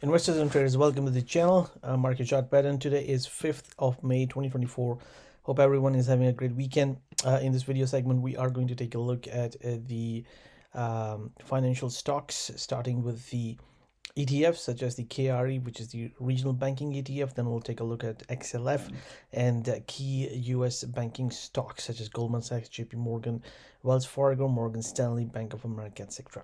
Investors and traders, welcome to the channel. Market chart pattern. Today is 5th of May 2024. Hope everyone is having a great weekend. In this video segment, we are going to take a look at the financial stocks, starting with the ETFs such as the KRE, which is the regional banking ETF. Then we'll take a look at XLF and key US banking stocks such as Goldman Sachs, JPMorgan, Wells Fargo, Morgan Stanley, Bank of America, etc.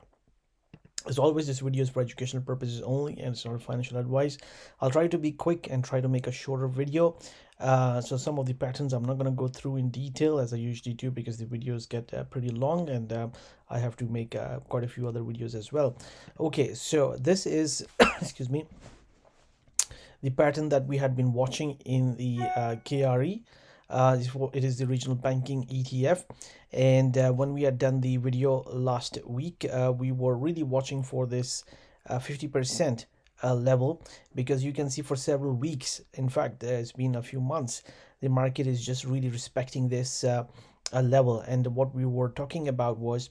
As always, this video is for educational purposes only and it's not financial advice. I'll try to be quick and try to make a shorter video. So some of the patterns I'm not going to go through in detail as I usually do, because the videos get pretty long, and I have to make quite a few other videos as well. Okay, so this is excuse me, the pattern that we had been watching in the KRE. It is the regional banking ETF, and when we had done the video last week, we were really watching for this 50% level, because you can see for several weeks, in fact it's been a few months, the market is just really respecting this level. And what we were talking about was,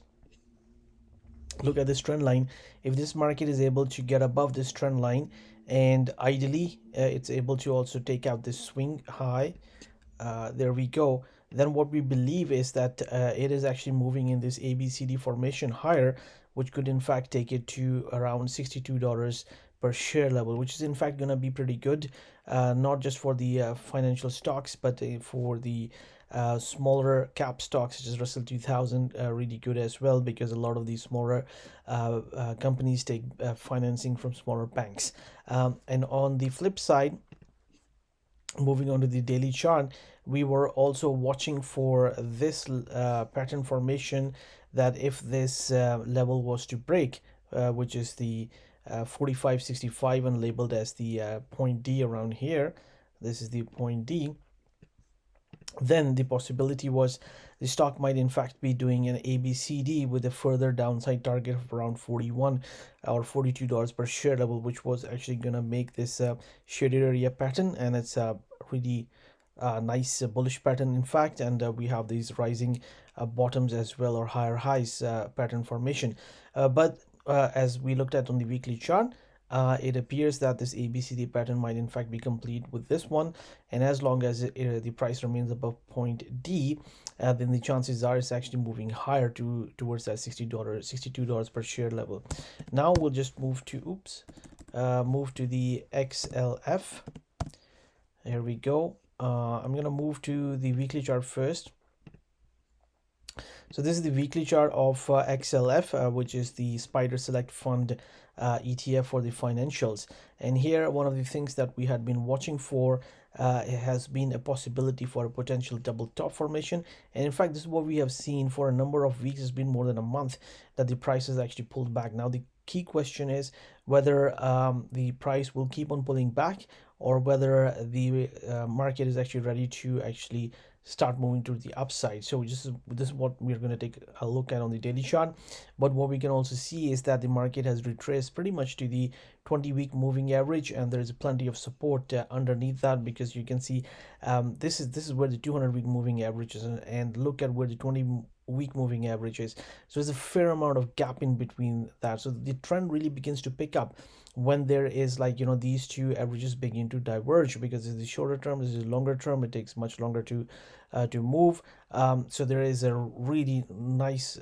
look at this trend line. If this market is able to get above this trend line, and ideally it's able to also take out this swing high, there we go, then what we believe is that it is actually moving in this ABCD formation higher, which could in fact take it to around $62 per share level, which is in fact going to be pretty good, not just for the financial stocks, but for the smaller cap stocks such as Russell 2000, really good as well, because a lot of these smaller companies take financing from smaller banks. And on the flip side, moving on to the daily chart, we were also watching for this pattern formation, that if this level was to break, which is the 45.65 and labeled as the point D around here, this is the point D, then the possibility was the stock might in fact be doing an ABCD with a further downside target of around 41 or $42 per share level, which was actually going to make this shaded area pattern, and it's a really nice bullish pattern in fact. And we have these rising bottoms as well, or higher highs pattern formation. But as we looked at on the weekly chart, it appears that this ABCD pattern might in fact be complete with this one, and as long as the price remains above point D, then the chances are it's actually moving higher towards that $62 per share level. Now we'll just move to move to the XLF. Here we go. I'm gonna move to the weekly chart first. So this is the weekly chart of XLF, which is the Spider Select Fund ETF for the financials. And here, one of the things that we had been watching for has been a possibility for a potential double top formation. And in fact, this is what we have seen for a number of weeks. It's been more than a month that the price has actually pulled back. Now, the key question is whether the price will keep on pulling back, or whether the market is actually ready to actually start moving to the upside. So this is what we're going to take a look at on the daily chart. But what we can also see is that the market has retraced pretty much to the 20-week moving average, and there is plenty of support underneath that, because you can see this is where the 200-week moving average is, and look at where the 20-week moving average is. So there's a fair amount of gap in between that. So the trend really begins to pick up when there is, like, these two averages begin to diverge, because this is the shorter term, this is longer term, it takes much longer to move. So there is a really nice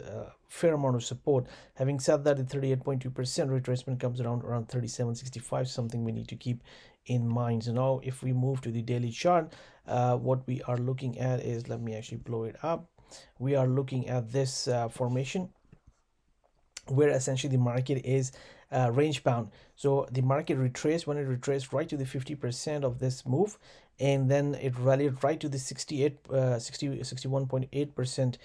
fair amount of support. Having said that, the 38.2% retracement comes around 37.65, something we need to keep in mind. So now if we move to the daily chart, what we are looking at is, let me actually blow it up. We are looking at this formation, where essentially the market is range bound. So the market retraced, when it retraced right to the 50% of this move, and then it rallied right to the 61.8%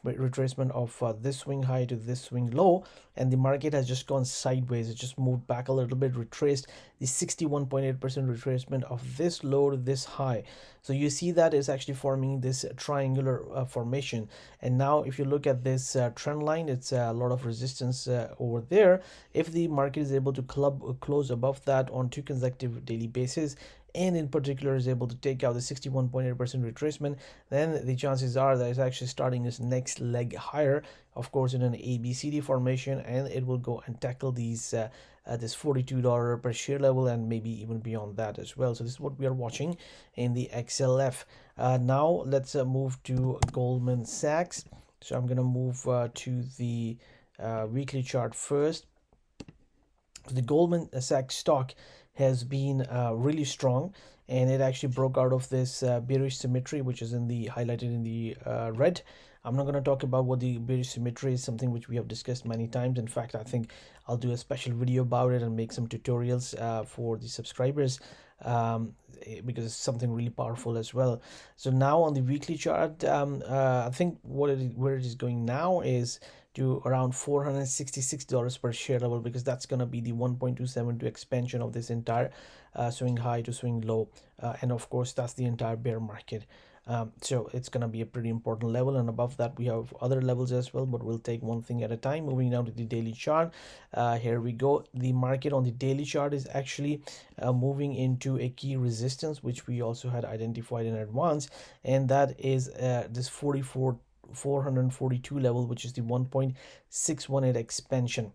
retracement of this swing high to this swing low, and the market has just gone sideways. It just moved back a little bit, retraced the 61.8% retracement of this low to this high. So you see that is actually forming this triangular formation. And now if you look at this trend line, it's a lot of resistance over there. If the market is able to close above that on 2 consecutive daily basis, and in particular is able to take out the 61.8% retracement, then the chances are that it's actually starting its next leg higher, of course in an ABCD formation, and it will go and tackle these this $42 per share level, and maybe even beyond that as well. So this is what we are watching in the XLF. Now let's move to Goldman Sachs. So I'm gonna move to the weekly chart first. The Goldman Sachs stock has been really strong, and it actually broke out of this bearish symmetry, which is in the highlighted in the red. I'm not going to talk about what the bearish symmetry is, something which we have discussed many times. In fact, I think I'll do a special video about it and make some tutorials for the subscribers, because it's something really powerful as well. So now on the weekly chart, I think where it is going now is to around $466 per share level, because that's going to be the 1.272 expansion of this entire swing high to swing low, and of course that's the entire bear market. So it's going to be a pretty important level, and above that we have other levels as well, but we'll take one thing at a time. Moving down to the daily chart, here we go. The market on the daily chart is actually moving into a key resistance, which we also had identified in advance, and that is this 442 level, which is the 1.618 expansion.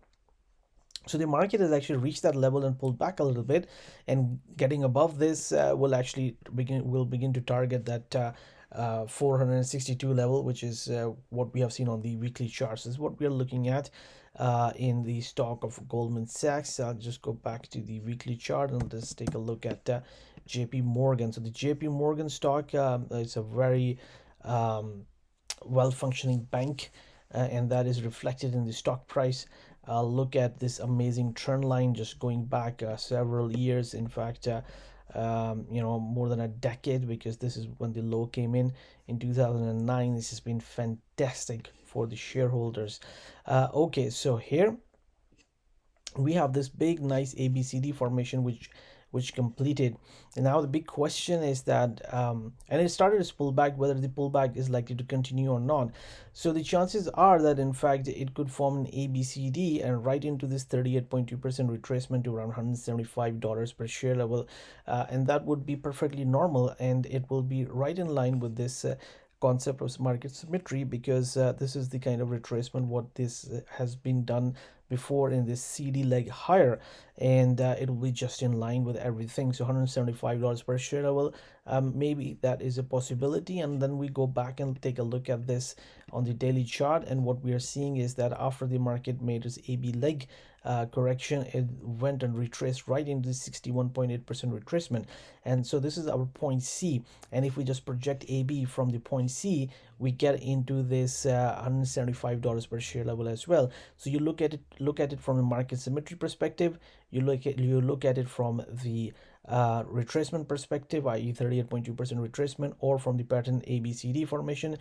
So the market has actually reached that level and pulled back a little bit, and getting above this will actually begin to target that 462 level, which is what we have seen on the weekly charts. This is what we are looking at in the stock of Goldman Sachs. I'll just go back to the weekly chart and let's take a look at JP Morgan. So the JP Morgan stock is a very well-functioning bank, and that is reflected in the stock price. Look at this amazing trend line just going back several years, in fact more than a decade, because this is when the low came in 2009. This has been fantastic for the shareholders. Okay, so here we have this big nice ABCD formation which completed, and now the big question is that and it started its pullback, whether the pullback is likely to continue or not. So the chances are that in fact it could form an ABCD and right into this 38.2% retracement to around $175 per share level, and that would be perfectly normal, and it will be right in line with this concept of market symmetry, because this is the kind of retracement what this has been done before in this CD leg higher, and it will be just in line with everything. So $175 per share level, maybe that is a possibility. And then we go back and take a look at this on the daily chart, and what we are seeing is that after the market made its AB leg correction, it went and retraced right into the 61.8% retracement, and so this is our point C. And if we just project AB from the point C, we get into this $175 per share level as well. So you look at it from the market symmetry perspective, you look at it from the retracement perspective, i.e. 38.2% retracement, or from the pattern ABCD formation.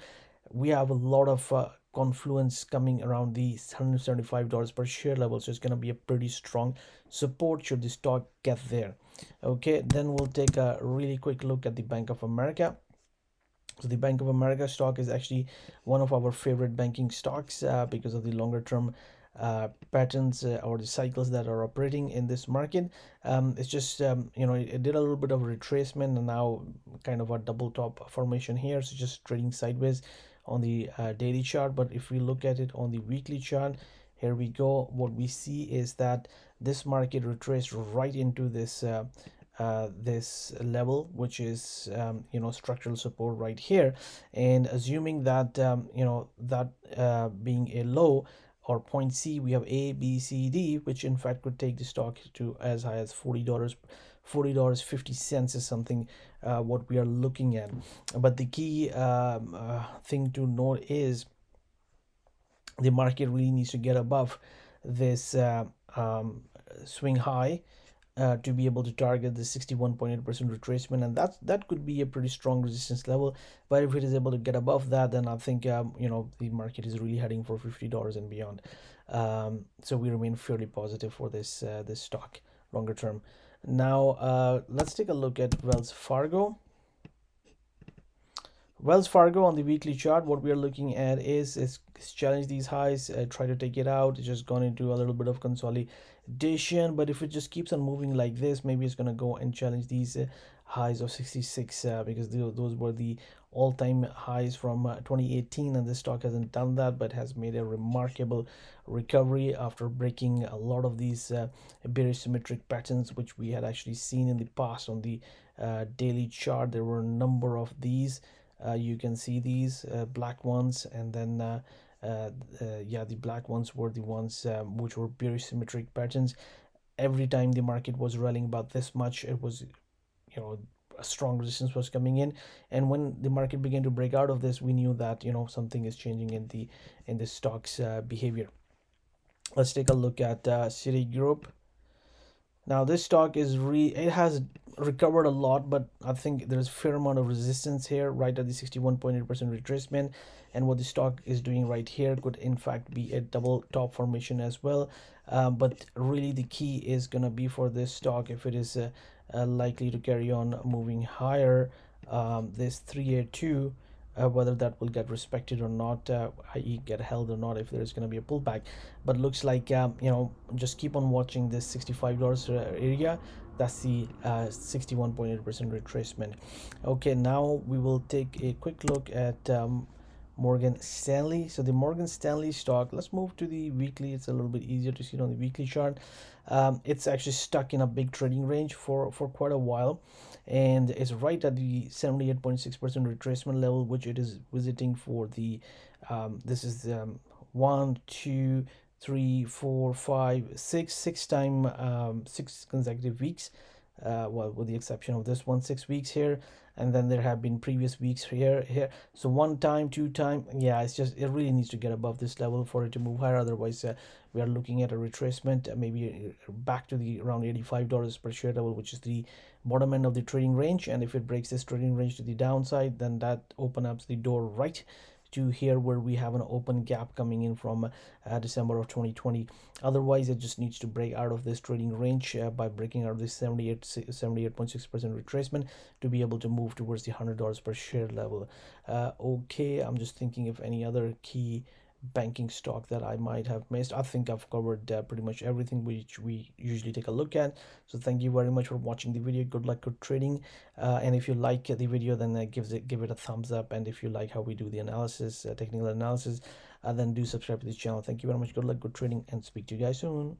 We have a lot of confluence coming around the $175 per share level, so it's going to be a pretty strong support should the stock get there. Okay, then we'll take a really quick look at the Bank of America. So the Bank of America stock is actually one of our favorite banking stocks because of the longer term patterns or the cycles that are operating in this market. It's just it did a little bit of retracement and now kind of a double top formation here, so just trading sideways on the daily chart. But if we look at it on the weekly chart, here we go, what we see is that this market retraced right into this this level, which is structural support right here, and assuming that being a low or point C, we have A, B, C, D, which in fact could take the stock to as high as $40.50 is something what we are looking at. But the key thing to note is the market really needs to get above this swing high to be able to target the 61.8% retracement, and that could be a pretty strong resistance level. But if it is able to get above that, then I think the market is really heading for $50 and beyond. So we remain fairly positive for this stock longer term. Now let's take a look at Wells Fargo. Wells Fargo on the weekly chart, what we are looking at is challenge these highs, try to take it out. It's just gone into a little bit of consolidation, but if it just keeps on moving like this, maybe it's going to go and challenge these highs of 66, because those were the all-time highs from 2018, and the stock hasn't done that but has made a remarkable recovery after breaking a lot of these bearish symmetric patterns which we had actually seen in the past on the daily chart. There were a number of these. You can see these black ones, and then yeah, the black ones were the ones which were bearish symmetric patterns. Every time the market was rallying about this much, it was, you know, a strong resistance was coming in, and when the market began to break out of this, we knew that, you know, something is changing in the stock's behavior. Let's take a look at Citigroup. Now this stock is it has recovered a lot, but I think there's a fair amount of resistance here right at the 61.8% retracement, and what the stock is doing right here could in fact be a double top formation as well. But really the key is gonna be for this stock, if it is likely to carry on moving higher, this 382, whether that will get respected or not, i.e. get held or not, if there's going to be a pullback. But looks like, you know, just keep on watching this $65 area. That's the 61.8% retracement. Okay, now we will take a quick look at Morgan Stanley. So the Morgan Stanley stock, let's move to the weekly. It's a little bit easier to see it on the weekly chart. It's actually stuck in a big trading range for quite a while, and it's right at the 78.6% retracement level, which it is visiting for the this is 1 2 3 4 5 6 time 6 consecutive weeks, well, with the exception of this one, 6 weeks here, and then there have been previous weeks here. So one time, two time, yeah, it's just, it really needs to get above this level for it to move higher. Otherwise we are looking at a retracement, maybe back to the around $85 per share level, which is the bottom end of the trading range. And if it breaks this trading range to the downside, then that opens up the door right to here, where we have an open gap coming in from December of 2020. Otherwise it just needs to break out of this trading range by breaking out of this 78.6% retracement to be able to move towards the $100 per share level. Okay, I'm just thinking if any other key banking stock that I might have missed. I think I've covered pretty much everything which we usually take a look at. So thank you very much for watching the video. Good luck, good trading. And if you like the video, then give it a thumbs up. And if you like how we do the analysis, technical analysis, then do subscribe to this channel. Thank you very much. Good luck, good trading, and speak to you guys soon.